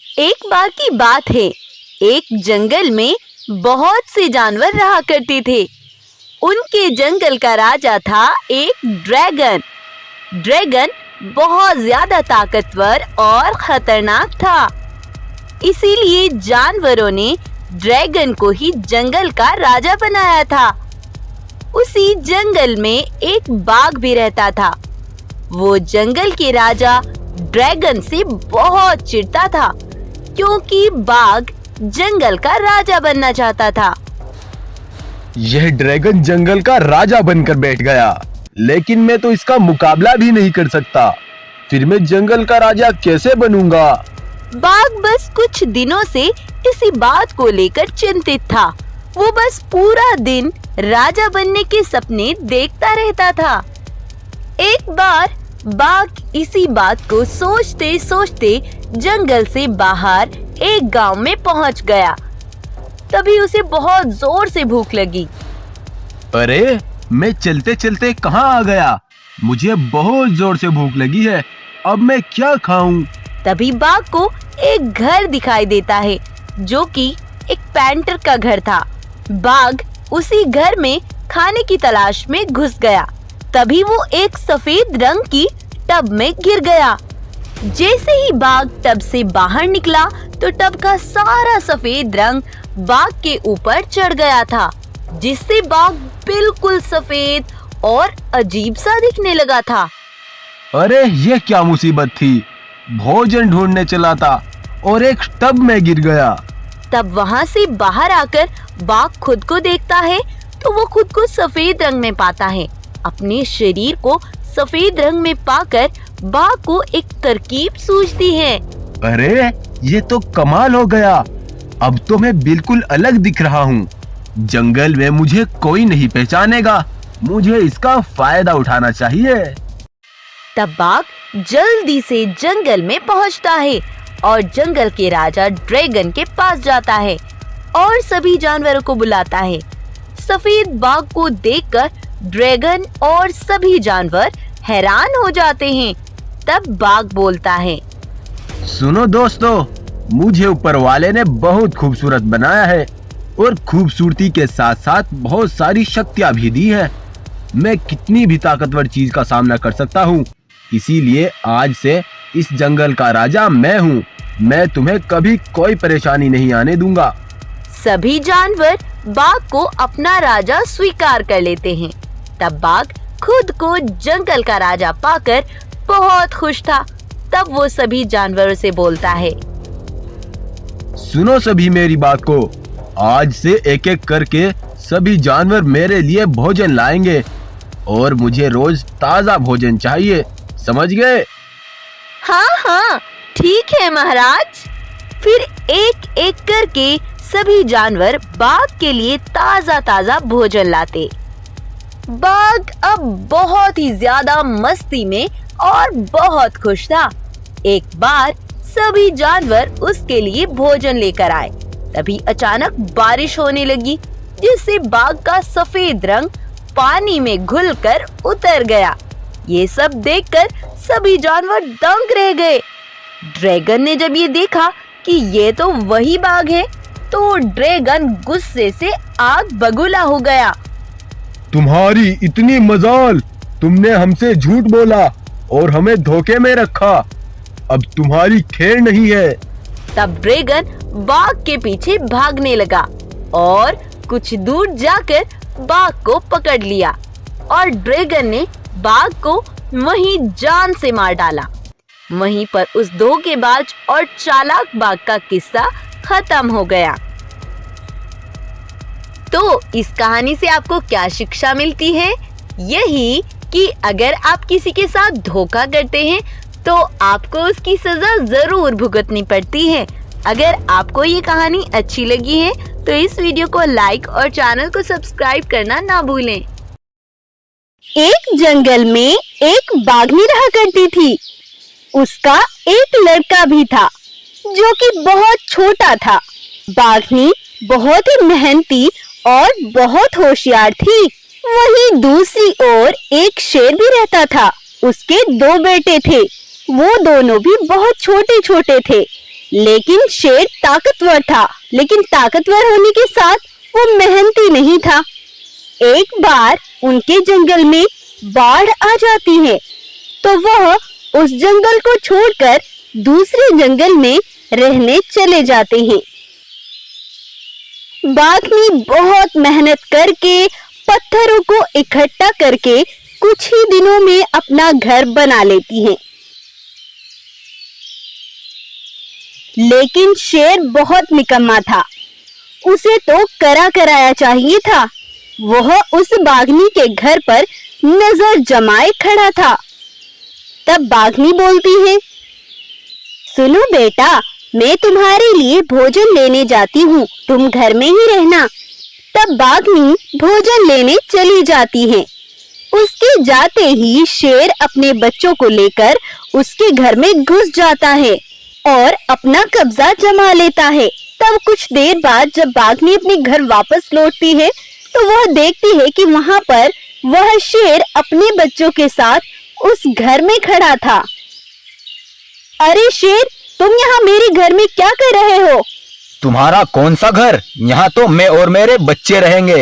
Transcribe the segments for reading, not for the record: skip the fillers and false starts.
एक बार की बात है, एक जंगल में बहुत से जानवर रहा करते थे। उनके जंगल का राजा था एक ड्रैगन। ड्रैगन बहुत ज्यादा ताकतवर और खतरनाक था। इसीलिए जानवरों ने ड्रैगन को ही जंगल का राजा बनाया था। उसी जंगल में एक बाघ भी रहता था। वो जंगल के राजा ड्रैगन से बहुत चिढ़ता था, क्योंकि बाघ जंगल का राजा बनना चाहता था। यह ड्रैगन जंगल का राजा बनकर बैठ गया, लेकिन मैं तो इसका मुकाबला भी नहीं कर सकता। फिर मैं जंगल का राजा कैसे बनूंगा? बाघ बस कुछ दिनों से इसी बात को लेकर चिंतित था। वो बस पूरा दिन राजा बनने के सपने देखता रहता था। एक बार बाघ इसी बात को सोचते सोचते जंगल से बाहर एक गांव में पहुंच गया। तभी उसे बहुत जोर से भूख लगी। अरे, मैं चलते चलते कहाँ आ गया? मुझे बहुत जोर से भूख लगी है। अब मैं क्या खाऊं? तभी बाघ को एक घर दिखाई देता है, जो कि एक पेंटर का घर था। बाघ उसी घर में खाने की तलाश में घुस गया। तभी वो एक सफेद रंग की टब में गिर गया। जैसे ही बाघ टब से बाहर निकला तो टब का सारा सफेद रंग बाघ के ऊपर चढ़ गया था, जिससे बाघ बिल्कुल सफेद और अजीब सा दिखने लगा था। अरे, ये क्या मुसीबत थी? भोजन ढूंढने चला था और एक टब में गिर गया। तब वहाँ से बाहर आकर बाघ खुद को देखता है तो वो खुद को सफेद रंग में पाता है। अपने शरीर को सफेद रंग में पाकर बाघ को एक तरकीब सूझती है। अरे, ये तो कमाल हो गया। अब तो मैं बिल्कुल अलग दिख रहा हूँ। जंगल में मुझे कोई नहीं पहचानेगा। मुझे इसका फायदा उठाना चाहिए। तब बाघ जल्दी से जंगल में पहुंचता है और जंगल के राजा ड्रैगन के पास जाता है और सभी जानवरों को बुलाता है। सफेद बाघ को देखकर ड्रैगन और सभी जानवर हैरान हो जाते हैं। तब बाघ बोलता है, सुनो दोस्तों, मुझे ऊपर वाले ने बहुत खूबसूरत बनाया है और खूबसूरती के साथ साथ बहुत सारी शक्तियां भी दी है। मैं कितनी भी ताकतवर चीज का सामना कर सकता हूँ। इसीलिए आज से इस जंगल का राजा मैं हूँ। मैं तुम्हें कभी कोई परेशानी नहीं आने दूंगा। सभी जानवर बाघ को अपना राजा स्वीकार कर लेते हैं। तब बाघ खुद को जंगल का राजा पाकर बहुत खुश था। तब वो सभी जानवरों से बोलता है, सुनो सभी मेरी बात को। आज से एक एक करके सभी जानवर मेरे लिए भोजन लाएंगे और मुझे रोज ताजा भोजन चाहिए। समझ गए? हाँ हाँ, ठीक है महाराज। फिर एक एक करके सभी जानवर बाघ के लिए ताजा ताजा भोजन लाते। बाघ अब बहुत ही ज्यादा मस्ती में और बहुत खुश था। एक बार सभी जानवर उसके लिए भोजन लेकर आए। तभी अचानक बारिश होने लगी, जिससे बाघ का सफेद रंग पानी में घुलकर उतर गया। ये सब देखकर सभी जानवर दंग रह गए। ड्रैगन ने जब ये देखा कि ये तो वही बाघ है, तो ड्रैगन गुस्से से आग बबूला हो गया। तुम्हारी इतनी मजाल! तुमने हमसे झूठ बोला और हमें धोखे में रखा। अब तुम्हारी खैर नहीं है। तब ड्रैगन बाघ के पीछे भागने लगा और कुछ दूर जाकर बाघ को पकड़ लिया और ड्रैगन ने बाघ को वहीं जान से मार डाला। वहीं पर उस धोखेबाज और चालाक बाघ का किस्सा खत्म हो गया। तो इस कहानी से आपको क्या शिक्षा मिलती है? यही कि अगर आप किसी के साथ धोखा करते हैं तो आपको उसकी सजा जरूर भुगतनी पड़ती है। अगर आपको ये कहानी अच्छी लगी है तो इस वीडियो को लाइक और चैनल को सब्सक्राइब करना ना भूलें। एक जंगल में एक बाघनी रहा करती थी। उसका एक लड़का भी था जो कि बहुत छोटा था। बाघनी बहुत ही मेहनती और बहुत होशियार थी। वहीं दूसरी ओर एक शेर भी रहता था। उसके 2 बेटे थे। वो दोनों भी बहुत छोटे छोटे थे। लेकिन शेर ताकतवर था, लेकिन ताकतवर होने के साथ वो मेहनती नहीं था। एक बार उनके जंगल में बाढ़ आ जाती है, तो वह उस जंगल को छोड़कर दूसरे जंगल में रहने चले जाते हैं। बाघनी बहुत मेहनत करके पत्थरों को इकट्ठा करके कुछ ही दिनों में अपना घर बना लेती है। लेकिन शेर बहुत निकम्मा था, उसे तो कराया चाहिए था। वह उस बाघनी के घर पर नजर जमाए खड़ा था। तब बाघनी बोलती है, सुनो बेटा, मैं तुम्हारे लिए भोजन लेने जाती हूँ, तुम घर में ही रहना। तब बाघनी भोजन लेने चली जाती है। उसके जाते ही शेर अपने बच्चों को लेकर उसके घर में घुस जाता है और अपना कब्जा जमा लेता है। तब कुछ देर बाद जब बाघनी अपने घर वापस लौटती है, तो वह देखती है कि वहाँ पर वह शेर अपने बच्चों के साथ उस घर में खड़ा था। अरे शेर, तुम यहाँ मेरे घर में क्या कर रहे हो? तुम्हारा कौन सा घर? यहाँ तो मैं और मेरे बच्चे रहेंगे।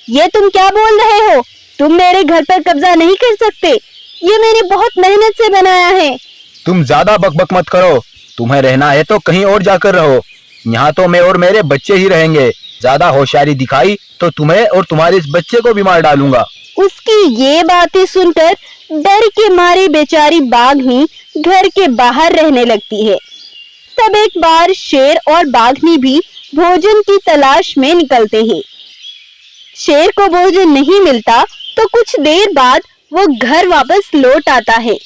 ये तुम क्या बोल रहे हो? तुम मेरे घर पर कब्जा नहीं कर सकते, ये मैंने बहुत मेहनत से बनाया है। तुम ज्यादा बकबक मत करो, तुम्हें रहना है तो कहीं और जाकर रहो, यहाँ तो मैं और मेरे बच्चे ही रहेंगे। ज्यादा होशियारी दिखाई तो तुम्हें और तुम्हारे इस बच्चे को भी मार डालूंगा। उसकी ये बातें सुनकर डर के मारे बेचारी बाघनी घर के बाहर रहने लगती है। तब एक बार शेर और बाघनी भी भोजन की तलाश में निकलते हैं। शेर को भोजन नहीं मिलता तो कुछ देर बाद वो घर वापस लौट आता है।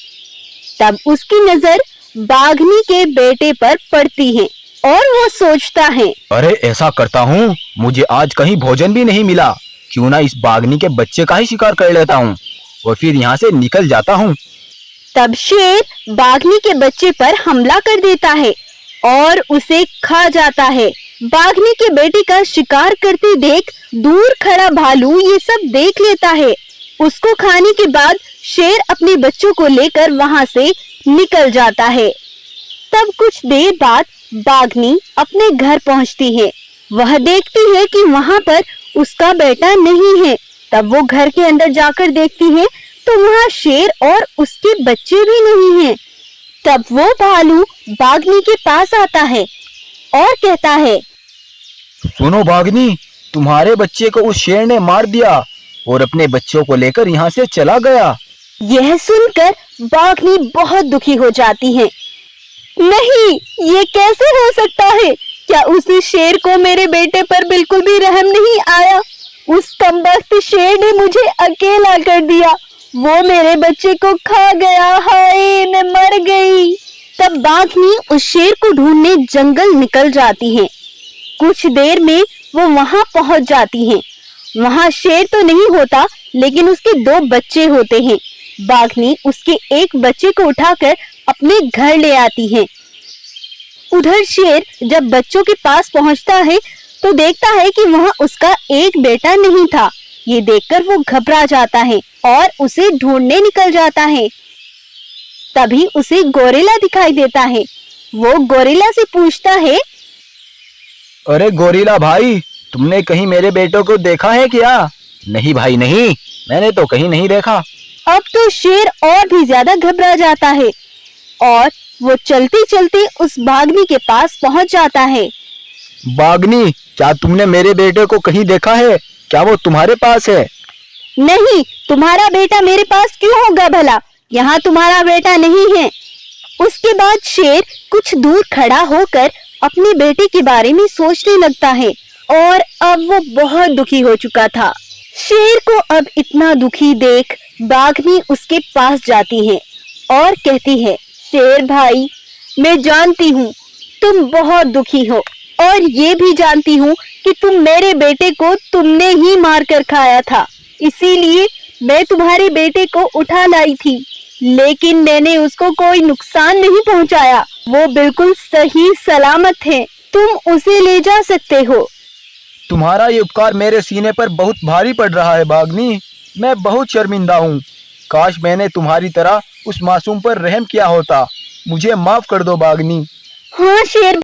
तब उसकी नजर बाघनी के बेटे पर पड़ती है और वो सोचता है, अरे ऐसा करता हूँ, मुझे आज कहीं भोजन भी नहीं मिला, क्यों ना इस बाघनी के बच्चे का ही शिकार कर लेता हूँ और फिर यहाँ से निकल जाता हूँ। तब शेर बाघनी के बच्चे पर हमला कर देता है और उसे खा जाता है। बाघनी के बेटे का शिकार करते देख दूर खड़ा भालू ये सब देख लेता है। उसको खाने के बाद शेर अपने बच्चों को लेकर वहां से निकल जाता है। तब कुछ देर बाद बाघनी अपने घर पहुंचती है। वह देखती है कि वहां पर उसका बेटा नहीं है। तब वो घर के अंदर जाकर देखती है तो वहां शेर और उसके बच्चे भी नहीं हैं। तब वो भालू बाघनी के पास आता है और कहता है, सुनो बाघनी, तुम्हारे बच्चे को उस शेर ने मार दिया और अपने बच्चों को लेकर यहाँ से चला गया। यह सुनकर बाघनी बहुत दुखी हो जाती है। नहीं, ये कैसे हो सकता है? क्या उस शेर को मेरे बेटे पर बिल्कुल भी रहम नहीं आया? उस कमबख्त शेर ने मुझे अकेला कर दिया, वो मेरे बच्चे को खा गया। हाय, मैं मर गई। तब बाघनी उस शेर को ढूंढने जंगल निकल जाती है। कुछ देर में वो वहां पहुंच जाती है। वहां शेर तो नहीं होता, लेकिन उसके 2 बच्चे होते हैं। बाघनी उसके एक बच्चे को उठाकर अपने घर ले आती है। उधर शेर जब बच्चों के पास पहुंचता है तो देखता है कि वहां उसका एक बेटा नहीं था। ये देखकर वो घबरा जाता है और उसे ढूंढने निकल जाता है। तभी उसे गोरिल्ला दिखाई देता है। वो गोरिल्ला से पूछता है, अरे गोरिल्ला भाई, तुमने कहीं मेरे बेटों को देखा है क्या? नहीं भाई नहीं, मैंने तो कहीं नहीं देखा। अब तो शेर और भी ज्यादा घबरा जाता है और वो चलते चलते उस बाघनी के पास पहुंच जाता है। बाघनी, क्या तुमने मेरे बेटे को कहीं देखा है? क्या वो तुम्हारे पास है? नहीं, तुम्हारा बेटा मेरे पास क्यों होगा भला? यहाँ तुम्हारा बेटा नहीं है। उसके बाद शेर कुछ दूर खड़ा होकर अपने बेटे के बारे में सोचने लगता है और अब वो बहुत दुखी हो चुका था। शेर को अब इतना दुखी देख बाघनी उसके पास जाती है और कहती है, शेर भाई, मैं जानती हूँ तुम बहुत दुखी हो और ये भी जानती हूँ कि तुम मेरे बेटे को तुमने ही मार कर खाया था, इसीलिए मैं तुम्हारे बेटे को उठा लाई थी, लेकिन मैंने उसको कोई नुकसान नहीं पहुँचाया। वो बिल्कुल सही सलामत है, तुम उसे ले जा सकते हो। तुम्हारा ये उपकार मेरे सीने पर बहुत भारी पड़ रहा है बाघनी, मैं बहुत शर्मिंदा हूँ। काश मैंने तुम्हारी तरह उस मासूम पर रहम किया होता। मुझे माफ कर दो बाघनी। हाँ शेर